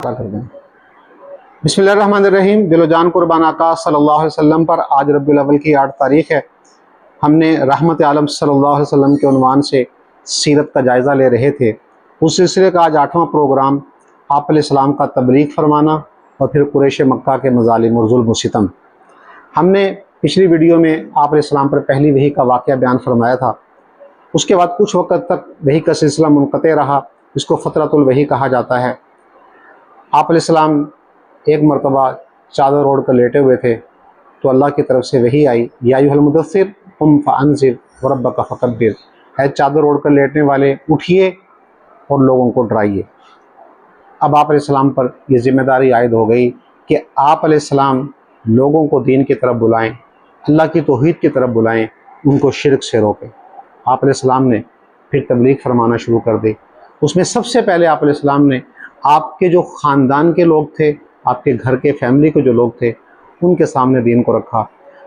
کر دیں۔ بسم اللہ الرحمن الرحیم۔ دل و جان قربان آقا صلی اللہ علیہ وسلم پر آج ربیع الاول کی 8 تاریخ ہے۔ ہم نے رحمت عالم صلی اللہ علیہ وسلم کے عنوان سے سیرت کا جائزہ لے رہے تھے۔ اس سلسلے کا آج 8واں پروگرام آپ علیہ السلام کا تبلیغ فرمانا اور پھر قریش مکہ کے مظالم اور ظلم و ستم۔ ہم نے پچھلی ویڈیو میں آپ علیہ السلام پر پہلی وحی کا واقعہ بیان فرمایا تھا۔ اس کے بعد کچھ وقت تک وحی کا سلسلہ منقطع رہا، اس کو فترۃ الوحی کہا جاتا ہے۔ آپ علیہ السلام ایک مرتبہ چادر اوڑھ کر لیٹے ہوئے تھے تو اللہ کی طرف سے وحی آئی، یا ایھا المدثر قم فانذر وربک فکبر، اے چادر اوڑھ کر لیٹنے والے اٹھیے اور لوگوں کو ڈرائیے۔ اب آپ علیہ السلام پر یہ ذمہ داری عائد ہو گئی کہ آپ علیہ السلام لوگوں کو دین کی طرف بلائیں، اللہ کی توحید کی طرف بلائیں، ان کو شرک سے روکیں۔ آپ علیہ السلام نے پھر تبلیغ فرمانا شروع کر دی۔ اس میں سب سے پہلے آپ علیہ السلام نے آپ کے جو خاندان کے لوگ تھے، آپ کے گھر کے فیملی کے جو لوگ تھے، ان کے سامنے دین کو رکھا۔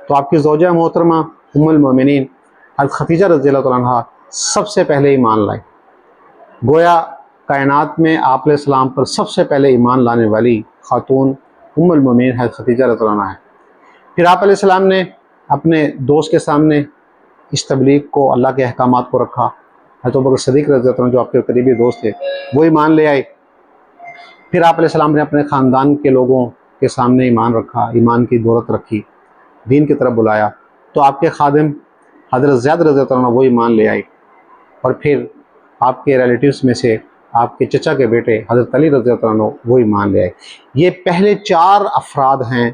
تو آپ کی زوجہ محترمہ ام المومنین حضرت خدیجہ رضی اللہ تعالیٰ عنہ سب سے پہلے ایمان لائیں۔ گویا کائنات میں آپ علیہ السلام پر سب سے پہلے ایمان لانے والی خاتون ام المومنین حضرت خدیجہ رضی اللہ عنہ ہے۔ پھر آپ علیہ السلام نے اپنے دوست کے سامنے اس تبلیغ کو، اللہ کے احکامات کو رکھا۔ حضرت ابوبکر صدیق رضی اللہ عنہ جو آپ کے قریبی دوست تھے وہ ایمان لے آئے۔ پھر آپ علیہ السلام نے اپنے خاندان کے لوگوں کے سامنے ایمان رکھا، ایمان کی دولت رکھی، دین کی طرف بلایا۔ تو آپ کے خادم حضرت زید رضی اللہ عنہ وہ ایمان لے آئے، اور پھر آپ کے ریلیٹیوز میں سے آپ کے چچا کے بیٹے حضرت علی رضی اللہ عنہ وہ ایمان لے آئے۔ یہ پہلے 4 افراد ہیں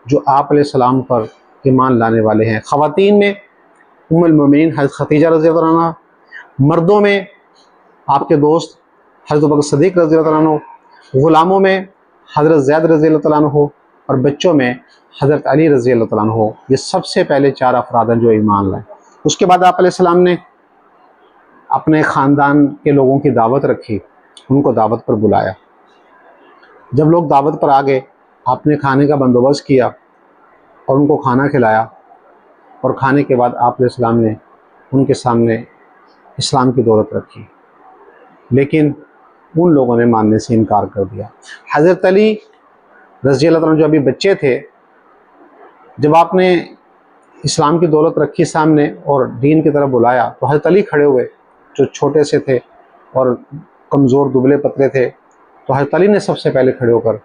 جو آپ علیہ السلام پر ایمان لانے والے ہیں۔ خواتین میں ام المومنین حضرت خدیجہ رضی اللہ عنہ، مردوں میں آپ کے دوست حضرت ابوبکر صدیق رضی اللہ عنہ، غلاموں میں حضرت زید رضی اللہ عنہ، اور بچوں میں حضرت علی رضی اللہ عنہ۔ یہ سب سے پہلے 4 افراد ہیں جو ایمان لائے۔ اس کے بعد آپ علیہ السلام نے اپنے خاندان کے لوگوں کی دعوت رکھی، ان کو دعوت پر بلایا۔ جب لوگ دعوت پر آ گئے، آپ نے کھانے کا بندوبست کیا اور ان کو کھانا کھلایا، اور کھانے کے بعد آپ علیہ السلام نے ان کے سامنے اسلام کی دولت رکھی، لیکن ان لوگوں نے ماننے سے انکار کر دیا۔ حضرت علی رضی اللہ عنہ جو ابھی بچے تھے، جب آپ نے اسلام کی دولت رکھی سامنے اور دین کی طرف بلایا تو حضرت علی کھڑے ہوئے، جو چھوٹے سے تھے اور کمزور دبلے پتلے تھے، تو حضرت علی نے سب سے پہلے کھڑے ہو کر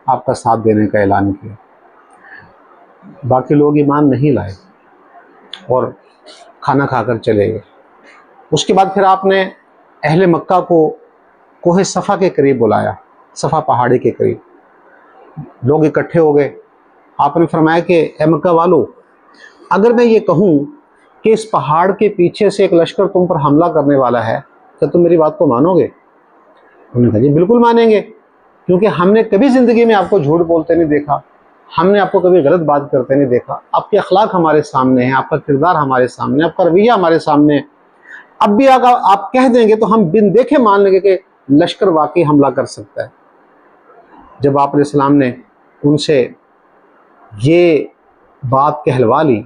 آپ کا ساتھ دینے کا اعلان کیا۔ باقی لوگ ایمان نہیں لائے اور کھانا کھا کر چلے گئے۔ اس کے بعد پھر آپ نے اہل مکہ کو کوہ صفا کے قریب بلایا، صفا پہاڑی کے قریب لوگ اکٹھے ہو گئے۔ آپ نے فرمایا کہ اے مکہ والو، اگر میں یہ کہوں کہ اس پہاڑ کے پیچھے سے ایک لشکر تم پر حملہ کرنے والا ہے، کیا تم میری بات کو مانو گے؟ انہوں نے کہا جی بالکل مانیں گے، کیونکہ ہم نے کبھی زندگی میں آپ کو جھوٹ بولتے نہیں دیکھا، ہم نے آپ کو کبھی غلط بات کرتے نہیں دیکھا، آپ کے اخلاق ہمارے سامنے ہیں، آپ کا کردار ہمارے سامنے، آپ کا رویہ ہمارے سامنے ہے۔ اب بھی اگر آپ کہہ دیں گے تو ہم بن دیکھے مان لیں گے کہ لشکر واقعی حملہ کر سکتا ہے۔ جب آپ علیہ السلام نے ان سے یہ بات کہلوا لی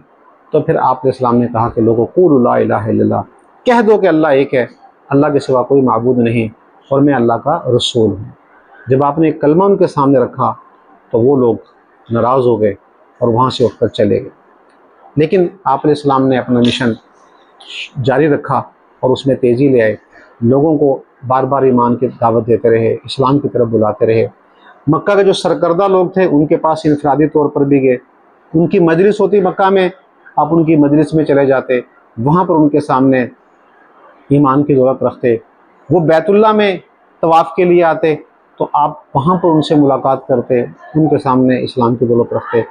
تو پھر آپ علیہ السلام نے کہا کہ لوگوں قولوا لا الہ الا اللہ، کہہ دو کہ اللہ ایک ہے، اللہ کے سوا کوئی معبود نہیں، اور میں اللہ کا رسول ہوں۔ جب آپ نے ایک کلمہ ان کے سامنے رکھا تو وہ لوگ ناراض ہو گئے اور وہاں سے اٹھ کر چلے گئے، لیکن آپ علیہ السلام نے اپنا مشن جاری رکھا اور اس میں تیزی لے آئے، لوگوں کو بار بار ایمان کی دعوت دیتے رہے، اسلام کی طرف بلاتے رہے۔ مکہ کے جو سرکردہ لوگ تھے ان کے پاس انفرادی طور پر بھی گئے، ان کی مجلس ہوتی مکہ میں، آپ ان کی مجلس میں چلے جاتے، وہاں پر ان کے سامنے ایمان کی دولت رکھتے۔ وہ بیت اللہ میں طواف کے لیے آتے تو آپ وہاں پر ان سے ملاقات کرتے، ان کے سامنے اسلام کی دولت رکھتے۔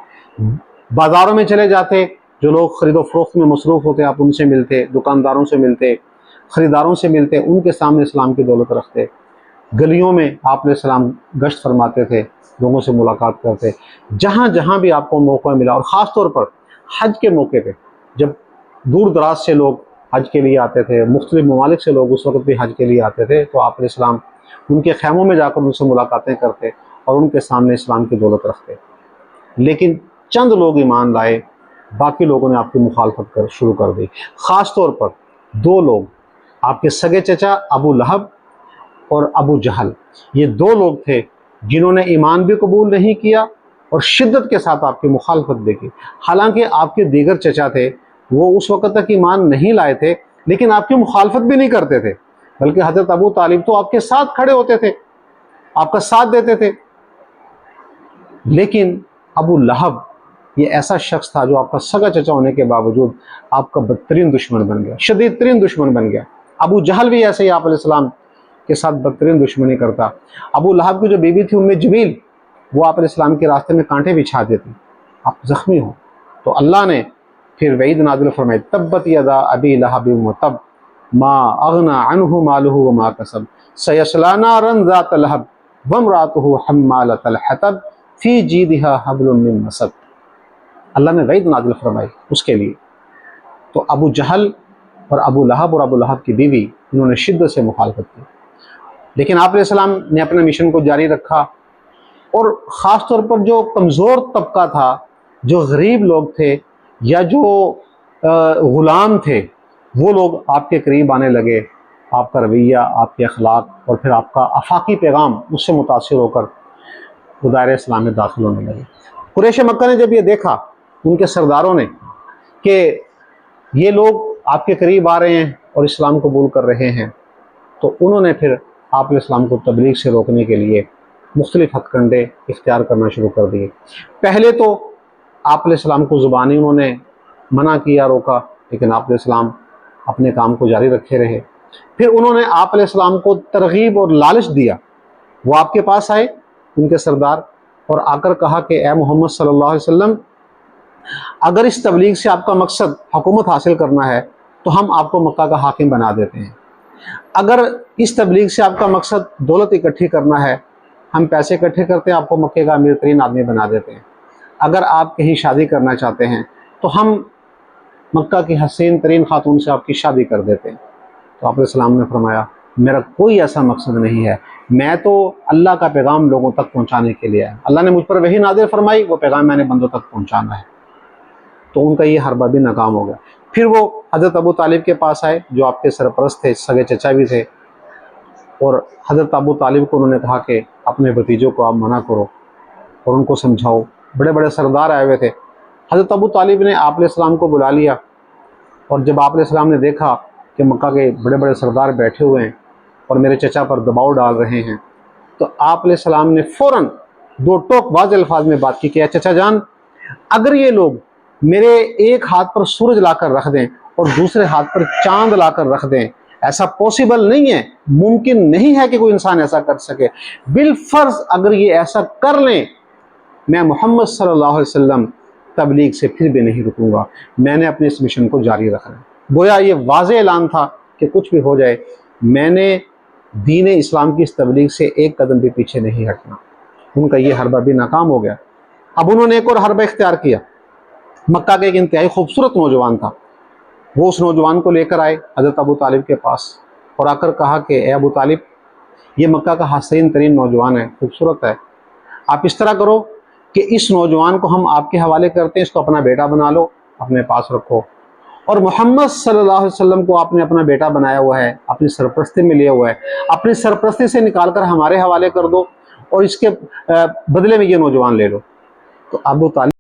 بازاروں میں چلے جاتے، جو لوگ خرید و فروخت میں مصروف ہوتے آپ ان سے ملتے، دکانداروں سے ملتے، خریداروں سے ملتے، ان کے سامنے اسلام کی دولت رکھتے۔ گلیوں میں آپ علیہ السلام گشت فرماتے تھے، لوگوں سے ملاقات کرتے، جہاں جہاں بھی آپ کو موقع ملا، اور خاص طور پر حج کے موقع پہ جب دور دراز سے لوگ حج کے لیے آتے تھے، مختلف ممالک سے لوگ اس وقت بھی حج کے لیے آتے تھے، تو آپ علیہ السلام ان کے خیموں میں جا کر ان سے ملاقاتیں کرتے اور ان کے سامنے اسلام کی دولت رکھتے۔ لیکن چند لوگ ایمان لائے، باقی لوگوں نے آپ کی مخالفت شروع کر دی۔ خاص طور پر 2 لوگ، آپ کے سگے چچا ابو لہب اور ابو جہل، یہ 2 لوگ تھے جنہوں نے ایمان بھی قبول نہیں کیا اور شدت کے ساتھ آپ کی مخالفت بھی کی۔ حالانکہ آپ کے دیگر چچا تھے، وہ اس وقت تک ایمان نہیں لائے تھے، لیکن آپ کی مخالفت بھی نہیں کرتے تھے، بلکہ حضرت ابو طالب تو آپ کے ساتھ کھڑے ہوتے تھے، آپ کا ساتھ دیتے تھے۔ لیکن ابو لہب یہ ایسا شخص تھا جو آپ کا سگا چچا ہونے کے باوجود آپ کا بدترین دشمن بن گیا، شدید ترین دشمن بن گیا۔ ابو جہل بھی ایسے ہی آپ علیہ السلام کے ساتھ بدترین دشمنی کرتا۔ ابو لہب کی جو بیوی تھی جمیل، وہ آپ علیہ السلام کے راستے میں کانٹے بچھا دیتی، آپ زخمی ہو تو اللہ نے پھر وعید نازل فرمائی، تبت یدا ابی لہب وتب ما اغنى عنہ مالہ وما کسب سیصلی نارا ذات لہب وامرأتہ حمالۃ الحطب فی جیدها حبل من مسد۔ اللہ نے وعید نازل فرمائی اس کے لیے۔ تو ابو جہل اور ابو لہب کی بیوی انہوں نے شدت سے مخالفت کی، لیکن آپ علیہ السلام نے اپنے مشن کو جاری رکھا، اور خاص طور پر جو کمزور طبقہ تھا، جو غریب لوگ تھے یا جو غلام تھے، وہ لوگ آپ کے قریب آنے لگے۔ آپ کا رویہ، آپ کے اخلاق اور پھر آپ کا آفاقی پیغام اس سے متاثر ہو کر دائرہ اسلام میں داخل ہونے لگے۔ قریش مکہ نے جب یہ دیکھا، ان کے سرداروں نے، کہ یہ لوگ آپ کے قریب آ رہے ہیں اور اسلام قبول کر رہے ہیں، تو انہوں نے پھر آپ علیہ السلام کو تبلیغ سے روکنے کے لیے مختلف ہتھ کنڈے اختیار کرنا شروع کر دیے۔ پہلے تو آپ علیہ السلام کو زبانی انہوں نے منع کیا، روکا، لیکن آپ علیہ السلام اپنے کام کو جاری رکھے رہے۔ پھر انہوں نے آپ علیہ السلام کو ترغیب اور لالچ دیا۔ وہ آپ کے پاس آئے، ان کے سردار، اور آ کر کہا کہ اے محمد صلی اللہ علیہ وسلم، اگر اس تبلیغ سے آپ کا مقصد حکومت حاصل کرنا ہے تو ہم آپ کو مکہ کا حاکم بنا دیتے ہیں۔ اگر اس تبلیغ سے آپ کا مقصد دولت اکٹھی کرنا ہے، ہم پیسے اکٹھے کرتے ہیں، آپ کو مکے کا امیر ترین آدمی بنا دیتے ہیں۔ اگر آپ کہیں شادی کرنا چاہتے ہیں تو ہم مکہ کی حسین ترین خاتون سے آپ کی شادی کر دیتے ہیں۔ تو آپ علیہ السلام نے فرمایا، میرا کوئی ایسا مقصد نہیں ہے، میں تو اللہ کا پیغام لوگوں تک پہنچانے کے لیے ہے، اللہ نے مجھ پر وحی نازل فرمائی، وہ پیغام میں نے بندوں تک پہنچانا ہے۔ تو ان کا یہ حربہ بھی ناکام ہو گیا۔ پھر وہ حضرت ابو طالب کے پاس آئے، جو آپ کے سرپرست تھے، سگے چچا بھی تھے، اور حضرت ابو طالب کو انہوں نے کہا کہ اپنے بھتیجوں کو آپ منع کرو اور ان کو سمجھاؤ۔ بڑے بڑے سردار آئے ہوئے تھے۔ حضرت ابو طالب نے آپ علیہ السلام کو بلا لیا، اور جب آپ علیہ السلام نے دیکھا کہ مکہ کے بڑے بڑے سردار بیٹھے ہوئے ہیں اور میرے چچا پر دباؤ ڈال رہے ہیں، تو آپ علیہ السلام نے فوراً دو ٹوک واضح الفاظ میں بات کی کہ اے چچا جان، اگر یہ لوگ میرے ایک ہاتھ پر سورج لا کر رکھ دیں اور دوسرے ہاتھ پر چاند لا کر رکھ دیں، ایسا پاسبل نہیں ہے، ممکن نہیں ہے کہ کوئی انسان ایسا کر سکے، بالفرض اگر یہ ایسا کر لیں، میں محمد صلی اللہ علیہ وسلم تبلیغ سے پھر بھی نہیں رکوں گا، میں نے اپنے اس مشن کو جاری رکھنا ہے۔ گویا یہ واضح اعلان تھا کہ کچھ بھی ہو جائے، میں نے دین اسلام کی اس تبلیغ سے ایک قدم بھی پیچھے نہیں ہٹنا۔ ان کا یہ حربہ بھی ناکام ہو گیا۔ اب انہوں نے ایک اور حربہ اختیار کیا۔ مکہ کا ایک انتہائی خوبصورت نوجوان تھا، وہ اس نوجوان کو لے کر آئے حضرت ابو طالب کے پاس، اور آ کر کہا کہ اے ابو طالب، یہ مکہ کا حسین ترین نوجوان ہے، خوبصورت ہے، آپ اس طرح کرو کہ اس نوجوان کو ہم آپ کے حوالے کرتے ہیں، اس کو اپنا بیٹا بنا لو، اپنے پاس رکھو، اور محمد صلی اللہ علیہ وسلم کو آپ نے اپنا بیٹا بنایا ہوا ہے، اپنی سرپرستی میں لیا ہوا ہے، اپنی سرپرستی سے نکال کر ہمارے حوالے کر دو، اور اس کے بدلے میں یہ نوجوان لے لو۔ تو ابو طالب